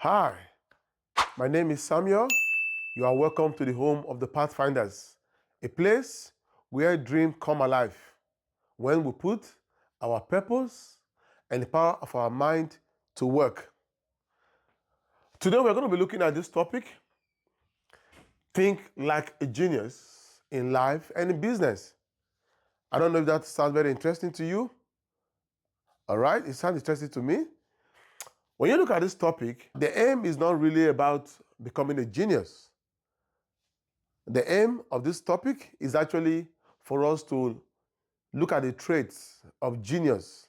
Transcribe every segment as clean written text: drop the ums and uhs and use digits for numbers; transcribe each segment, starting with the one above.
Hi, my name is Samuel. You are welcome to the home of the Pathfinders, a place where dreams come alive when we put our purpose and the power of our mind to work. Today we're going to be looking at this topic, think like a genius in life and in business. I don't know if that sounds very interesting to you. All right, it sounds interesting to me. When you look at this topic, the aim is not really about becoming a genius. The aim of this topic is actually for us to look at the traits of genius,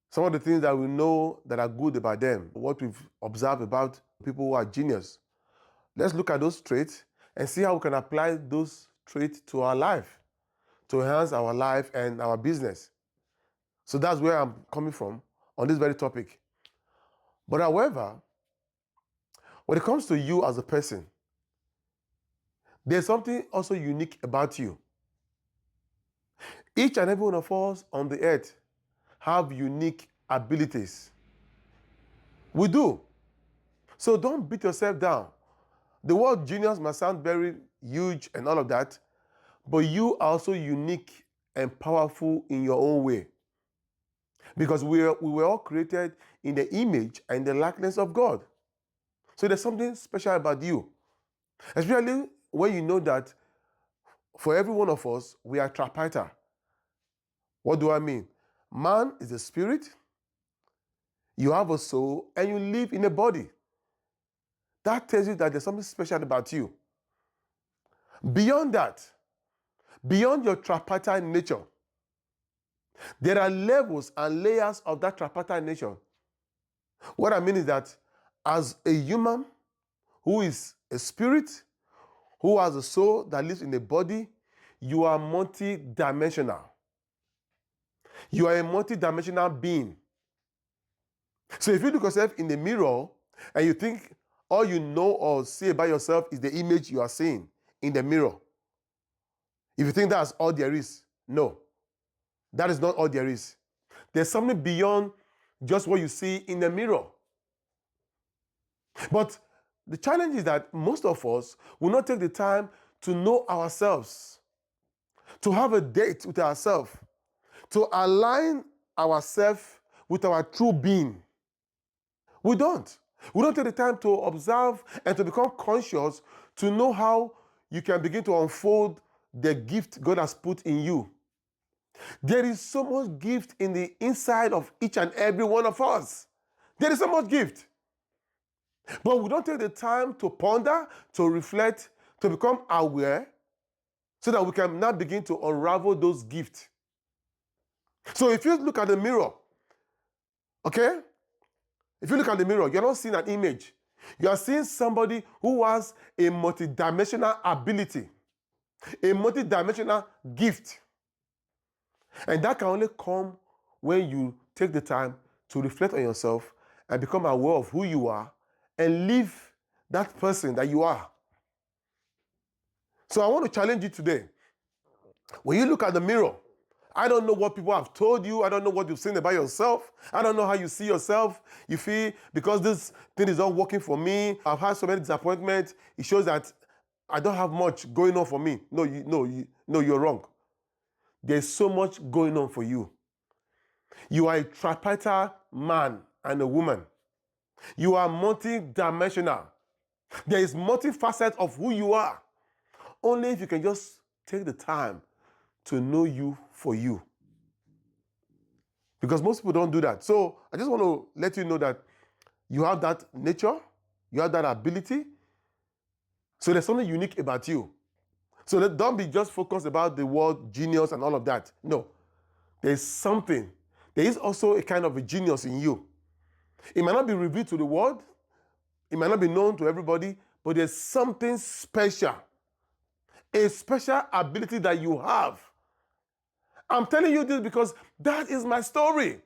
some of the things that we know that are good about them, what we've observed about people who are genius. Let's look at those traits and see how we can apply those traits to our life, to enhance our life and our business. So that's where I'm coming from on this very topic. But however, when it comes to you as a person, there's something also unique about you. Each and every one of us on the earth have unique abilities. We do. So don't beat yourself down. The word genius must sound very huge and all of that, but you are also unique and powerful in your own way. Because we were all created in the image and the likeness of God. So there's something special about you. Especially when you know that for every one of us, we are tripartite. What do I mean? Man is a spirit, you have a soul, and you live in a body. That tells you that there's something special about you. Beyond that, beyond your tripartite nature, there are levels and layers of that tripartite nature. What I mean is that as a human who is a spirit, who has a soul that lives in a body, you are multi-dimensional. You are a multi-dimensional being. So if you look yourself in the mirror and you think all you know or see about yourself is the image you are seeing in the mirror, if you think that's all there is, no. That is not all there is. There's something beyond just what you see in the mirror. But the challenge is that most of us will not take the time to know ourselves, to have a date with ourselves, to align ourselves with our true being. We don't. We don't take the time to observe and to become conscious to know how you can begin to unfold the gift God has put in you. There is so much gift in the inside of each and every one of us. There is so much gift. But we don't take the time to ponder, to reflect, to become aware, so that we can now begin to unravel those gifts. So if you look at the mirror, okay? If you look at the mirror, you're not seeing an image. You are seeing somebody who has a multidimensional ability, a multidimensional gift. And that can only come when you take the time to reflect on yourself and become aware of who you are and live that person that you are. So I want to challenge you today. When you look at the mirror, I don't know what people have told you. I don't know what you've seen about yourself. I don't know how you see yourself. You feel, because this thing is not working for me, I've had so many disappointments, it shows that I don't have much going on for me. No, you're wrong. There's so much going on for you. You are a tripartite man and a woman. You are multi-dimensional. There is multi-facet of who you are. Only if you can just take the time to know you for you. Because most people don't do that. So I just want to let you know that you have that nature, you have that ability. So there's something unique about you. So don't be just focused about the word genius and all of that. No. There's something. There is also a kind of a genius in you. It might not be revealed to the world. It might not be known to everybody, but there's something special. A special ability that you have. I'm telling you this because that is my story.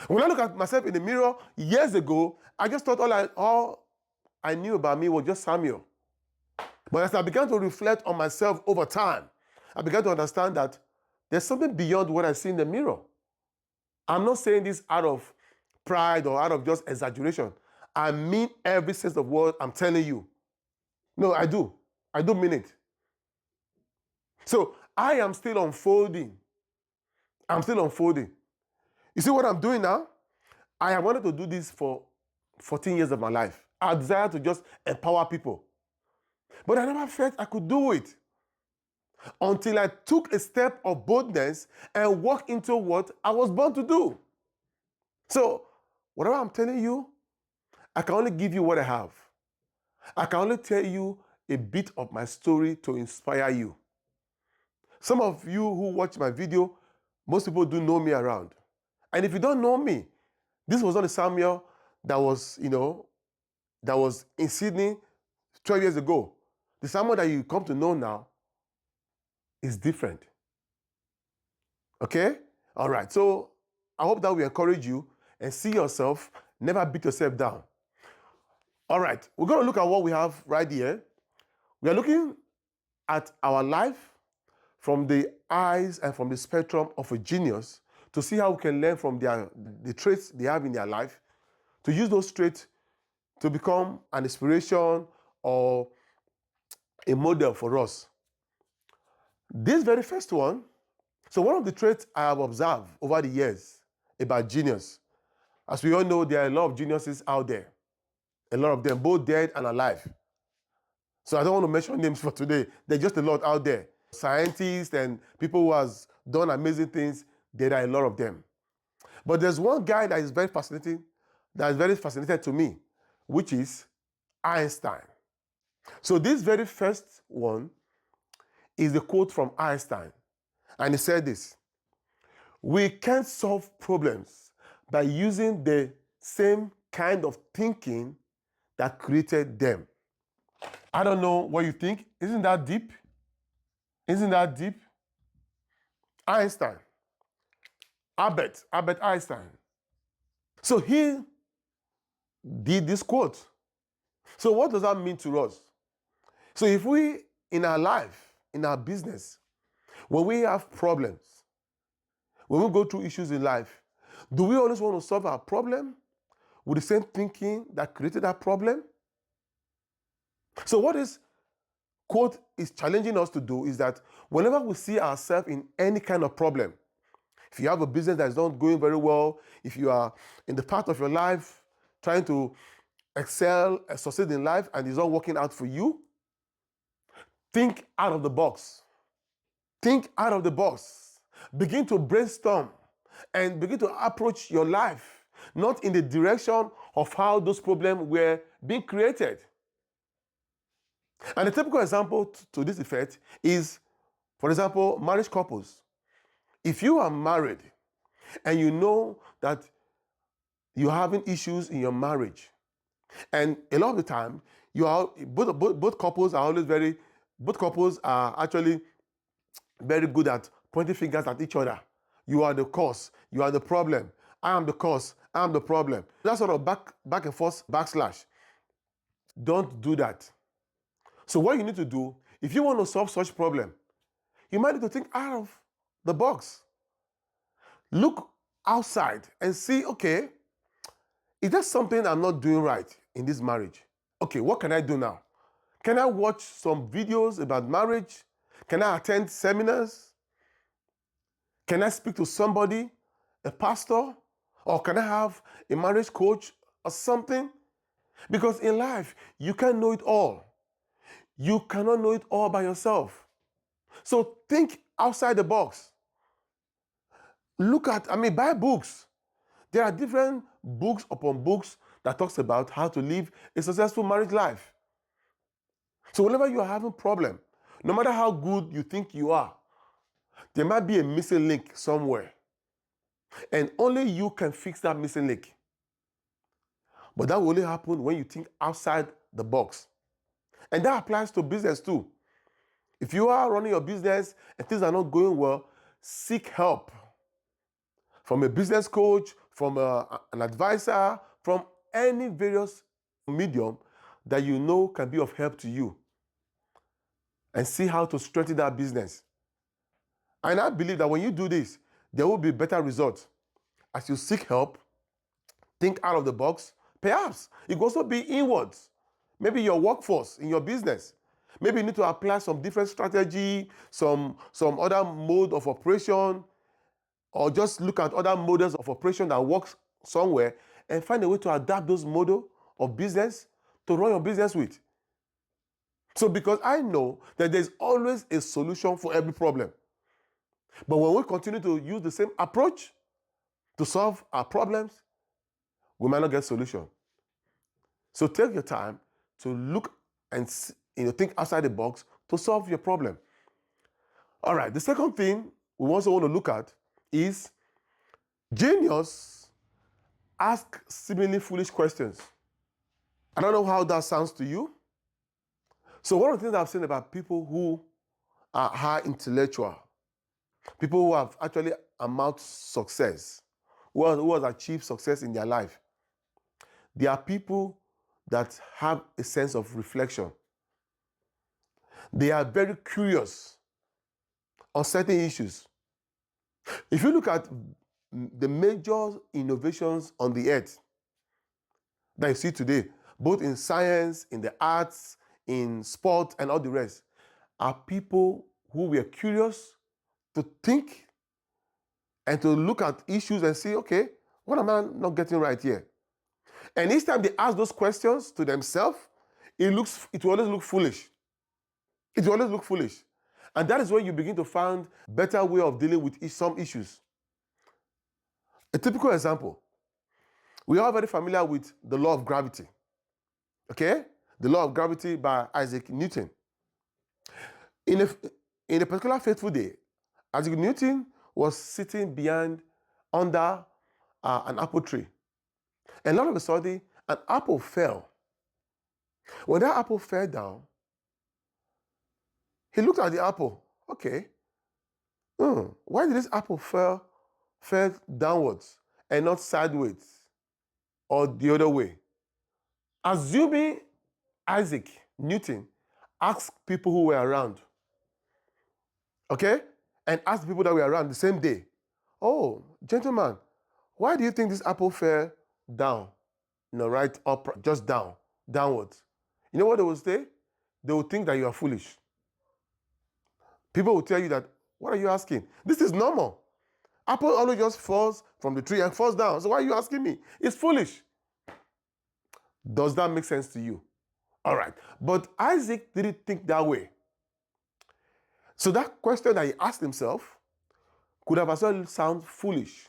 When I look at myself in the mirror years ago, I just thought all I knew about me was just Samuel. But as I began to reflect on myself over time, I began to understand that there's something beyond what I see in the mirror. I'm not saying this out of pride or out of just exaggeration. I mean every sense of word I'm telling you. No, I do. I do mean it. So I am still unfolding. I'm still unfolding. You see what I'm doing now? I have wanted to do this for 14 years of my life. I desire to just empower people. But I never felt I could do it until I took a step of boldness and walked into what I was born to do. So, whatever I'm telling you, I can only give you what I have. I can only tell you a bit of my story to inspire you. Some of you who watch my video, most people do know me around. And if you don't know me, this was not the Samuel that was, that was in Sydney 12 years ago. The Samuel that you come to know now is different. Okay? All right. So I hope that we encourage you and see yourself, never beat yourself down. All right. We're going to look at what we have right here. We are looking at our life from the eyes and from the spectrum of a genius to see how we can learn from the traits they have in their life, to use those traits to become an inspiration or a model for us. This very first one, so one of the traits I have observed over the years about genius, as we all know, there are a lot of geniuses out there, a lot of them, both dead and alive. So I don't want to mention names for today. There's just a lot out there. Scientists and people who has done amazing things, there are a lot of them. But there's one guy that is very fascinating, that is very fascinated to me, which is Einstein. So this very first one is the quote from Einstein. And he said this: "We can't solve problems by using the same kind of thinking that created them." I don't know what you think. Isn't that deep? Isn't that deep? Einstein. Albert Einstein. So he did this quote. So what does that mean to us? So if we, in our life, in our business, when we have problems, when we go through issues in life, do we always want to solve our problem with the same thinking that created that problem? So what this quote is challenging us to do is that whenever we see ourselves in any kind of problem, if you have a business that is not going very well, if you are in the part of your life trying to excel and succeed in life and it's not working out for you, think out of the box. Think out of the box. Begin to brainstorm and begin to approach your life, not in the direction of how those problems were being created. And a typical example to this effect is, for example, marriage couples. If you are married and you know that you're having issues in your marriage, and a lot of the time, both couples are actually very good at pointing fingers at each other. You are the cause. You are the problem. I am the cause. I am the problem. That sort of back and forth backslash. Don't do that. So what you need to do, if you want to solve such problem, you might need to think out of the box. Look outside and see, okay, is there something I'm not doing right in this marriage? Okay, what can I do now? Can I watch some videos about marriage? Can I attend seminars? Can I speak to somebody, a pastor? Or can I have a marriage coach or something? Because in life, you can't know it all. You cannot know it all by yourself. So think outside the box. Buy books. There are different books upon books that talks about how to live a successful marriage life. So whenever you are having a problem, no matter how good you think you are, there might be a missing link somewhere. And only you can fix that missing link. But that will only happen when you think outside the box. And that applies to business too. If you are running your business and things are not going well, seek help from a business coach, from an advisor, from any various medium that you know can be of help to you, and see how to strengthen that business. And I believe that when you do this, there will be better results. As you seek help, think out of the box, Perhaps it could also be inwards. Maybe your workforce in your business. Maybe you need to apply some different strategy, some other mode of operation, or just look at other models of operation that works somewhere and find a way to adapt those model of business to run your business with. So because I know that there's always a solution for every problem. But when we continue to use the same approach to solve our problems, we might not get solution. So take your time to look and think outside the box to solve your problem. All right, the second thing we also want to look at is genius ask seemingly foolish questions. I don't know how that sounds to you. So one of the things I've seen about people who are high intellectual, people who have actually amassed success, who has achieved success in their life, they are people that have a sense of reflection. They are very curious on certain issues. If you look at the major innovations on the earth that you see today, both in science, in the arts, in sport, and all the rest, are people who were curious to think and to look at issues and see, okay, what am I not getting right here? And each time they ask those questions to themselves, it will always look foolish. It will always look foolish. And that is when you begin to find better way of dealing with some issues. A typical example, we are very familiar with the law of gravity. Okay? The law of gravity by Isaac Newton. In a particular fateful day, Isaac Newton was sitting under an apple tree. And all of a sudden, an apple fell. When that apple fell down, he looked at the apple. Okay, why did this apple fall downwards and not sideways or the other way? Assuming Isaac Newton asked people who were around, okay, and asked people that were around the same day, oh, gentlemen, why do you think this apple fell down? Right up, just downwards. You know what they will say? They will think that you are foolish. People will tell you that, what are you asking? This is normal. Apple always just falls from the tree and falls down. So why are you asking me? It's foolish. Does that make sense to you? All right. But Isaac didn't think that way. So that question that he asked himself could have as well sounded foolish.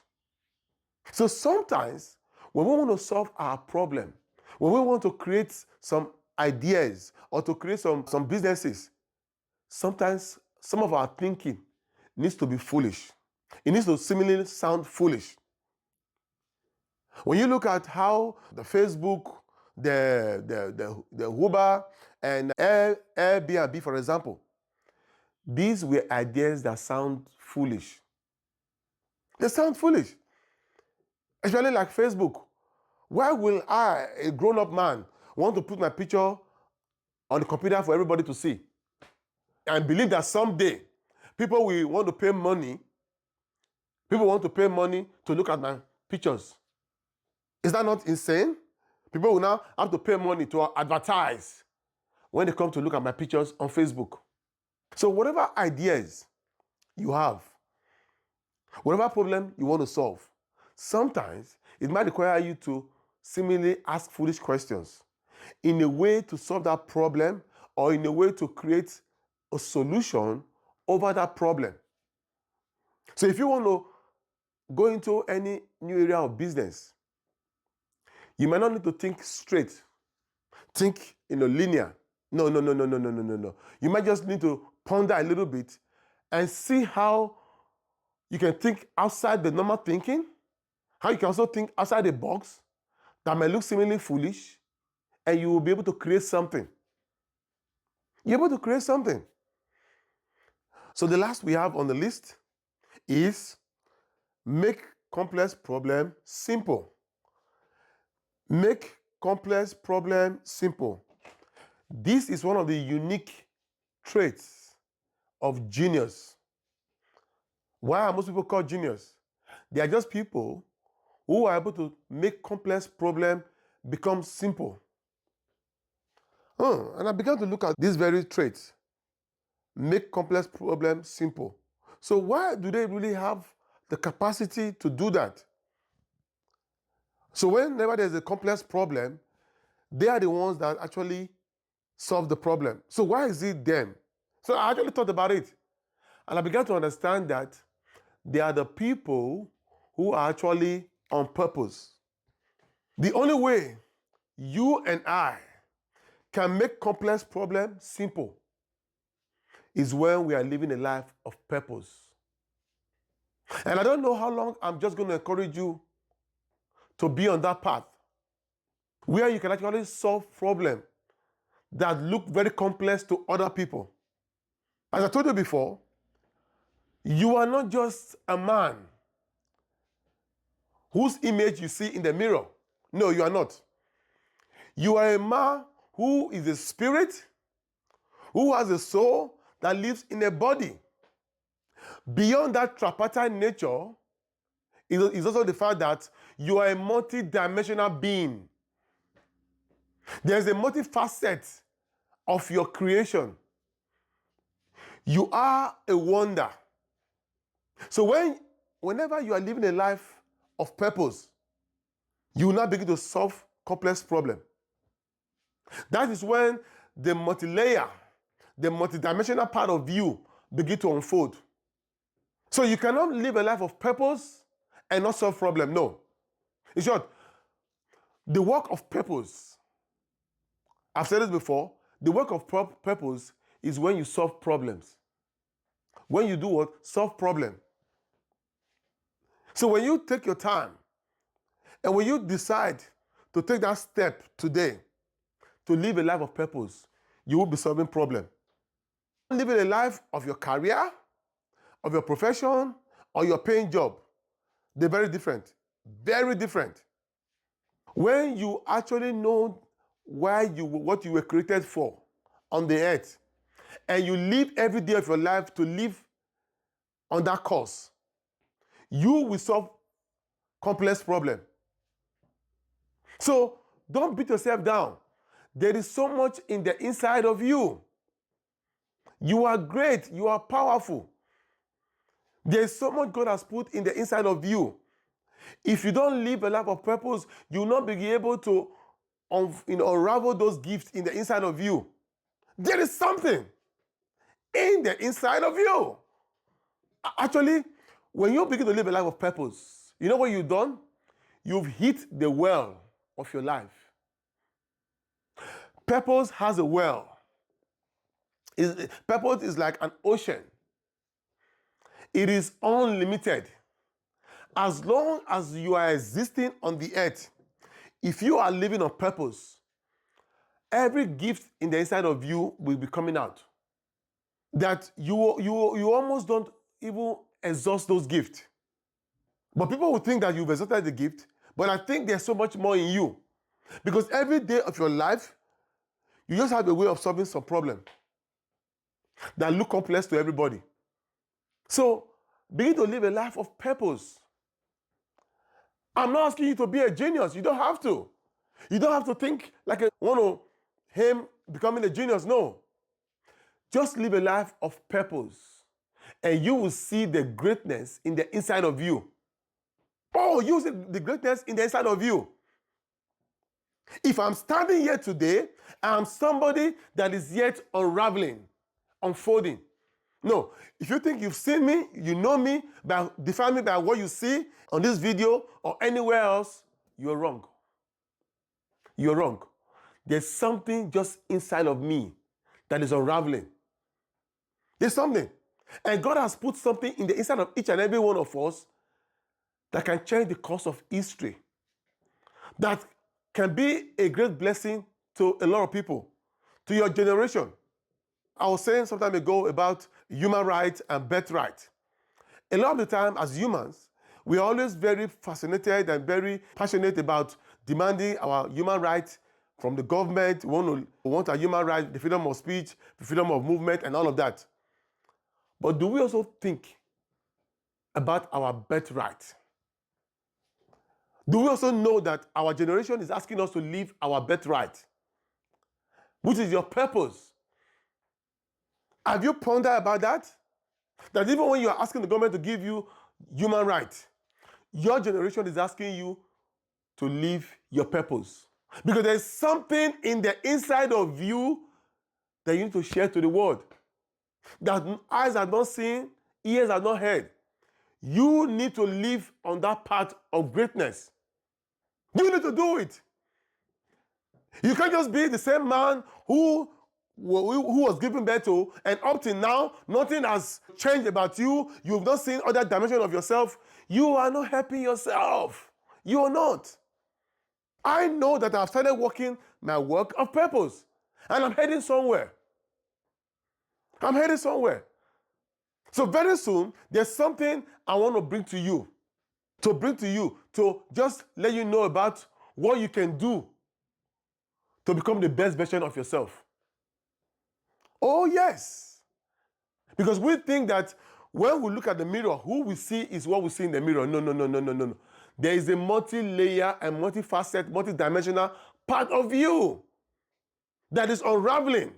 So sometimes when we want to solve our problem, when we want to create some ideas or to create some businesses, sometimes some of our thinking needs to be foolish. It needs to seemingly sound foolish. When you look at how the Facebook, the Uber, and Airbnb, for example, these were ideas that sound foolish. They sound foolish. Especially like Facebook. Why will I, a grown-up man, want to put my picture on the computer for everybody to see and believe that someday people will want to pay money? People want to pay money to look at my pictures. Is that not insane? People will now have to pay money to advertise when they come to look at my pictures on Facebook. So whatever ideas you have, whatever problem you want to solve, sometimes it might require you to seemingly ask foolish questions in a way to solve that problem or in a way to create a solution over that problem. So if you want to go into any new area of business, you might not need to think straight, think linear. No. You might just need to ponder a little bit and see how you can think outside the normal thinking, how you can also think outside the box that might look seemingly foolish, and you will be able to create something. You're able to create something. So the last we have on the list is make complex problem simple. Make complex problem simple. This is one of the unique traits of genius. Why are most people called genius? They are just people who are able to make complex problem becomes simple. And I began to look at these very traits. Make complex problems simple. So why do they really have the capacity to do that? So whenever there's a complex problem, they are the ones that actually solve the problem. So why is it them? So I actually thought about it. And I began to understand that they are the people who are actually on purpose. The only way you and I can make complex problems simple is when we are living a life of purpose. And I don't know how long I'm just going to encourage you to be on that path where you can actually solve problems that look very complex to other people. As I told you before, you are not just a man whose image you see in the mirror. No, you are not. You are a man who is a spirit, who has a soul that lives in a body. Beyond that tripartite nature is also the fact that you are a multi-dimensional being. There's a multifacet of your creation. You are a wonder. So whenever you are living a life of purpose, you will not begin to solve complex problems. That is when the multi-layer, the multi-dimensional part of you begin to unfold. So you cannot live a life of purpose and not solve problems. No. In short, the work of purpose, I've said this before, the work of purpose is when you solve problems. When you do what? Solve problems. So when you take your time and when you decide to take that step today to live a life of purpose, you will be solving problems. Living a life of your career, of your profession, or your paying job, they're very different. Very different. When you actually know what you were created for on the earth, and you live every day of your life to live on that course, you will solve complex problems. So don't beat yourself down. There is so much in the inside of you. You are great. You are powerful. There is so much God has put in the inside of you. If you don't live a life of purpose, you will not be able to unravel those gifts in the inside of you. There is something in the inside of you. Actually, when you begin to live a life of purpose, you know what you've done? You've hit the well of your life. Purpose has a well. Purpose is like an ocean. It is unlimited. As long as you are existing on the earth, if you are living on purpose, every gift in the inside of you will be coming out. That you almost don't even exhaust those gifts. But people will think that you've exhausted the gift, but I think there's so much more in you. Because every day of your life, you just have a way of solving some problem that look complex to everybody. So begin to live a life of purpose. I'm not asking you to be a genius. You don't have to. You don't have to think like him becoming a genius. No. Just live a life of purpose, and you will see the greatness in the inside of you. Oh, you see the greatness in the inside of you. If I'm standing here today, I'm somebody that is yet unraveling, unfolding. No, if you think you've seen me, you know me, define me by what you see on this video or anywhere else, you're wrong. You're wrong. There's something just inside of me that is unraveling. There's something. And God has put something in the inside of each and every one of us that can change the course of history. That can be a great blessing to a lot of people, to your generation. I was saying some time ago about human rights and birthright. A lot of the time as humans, we are always very fascinated and very passionate about demanding our human rights from the government. We want our human rights, the freedom of speech, the freedom of movement, and all of that. But do we also think about our birthright? Do we also know that our generation is asking us to live our birthright, which is your purpose? Have you pondered about that? That even when you are asking the government to give you human rights, your generation is asking you to live your purpose. Because there's something in the inside of you that you need to share to the world. That eyes have not seen, ears have not heard. You need to live on that path of greatness. You need to do it. You can't just be the same man who was given birth to, and up till now, nothing has changed about you. You've not seen other dimension of yourself. You are not helping yourself. You are not. I know that I've started working my work of purpose, and I'm heading somewhere. I'm heading somewhere. So very soon, there's something I want to bring to you. To just let you know about what you can do to become the best version of yourself. Oh, yes. Because we think that when we look at the mirror, who we see is what we see in the mirror. No. There is a multi-layer and multifaceted, multidimensional part of you that is unraveling.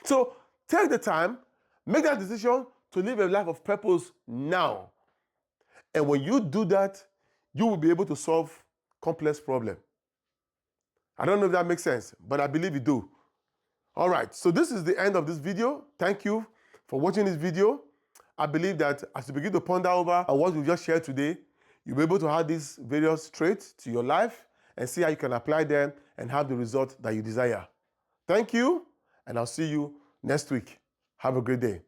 So take the time, make that decision to live a life of purpose now. And when you do that, you will be able to solve complex problems. I don't know if that makes sense, but I believe you do. All right, so this is the end of this video. Thank you for watching this video. I believe that as you begin to ponder over what we just shared today, you'll be able to add these various traits to your life and see how you can apply them and have the result that you desire. Thank you, and I'll see you next week. Have a great day.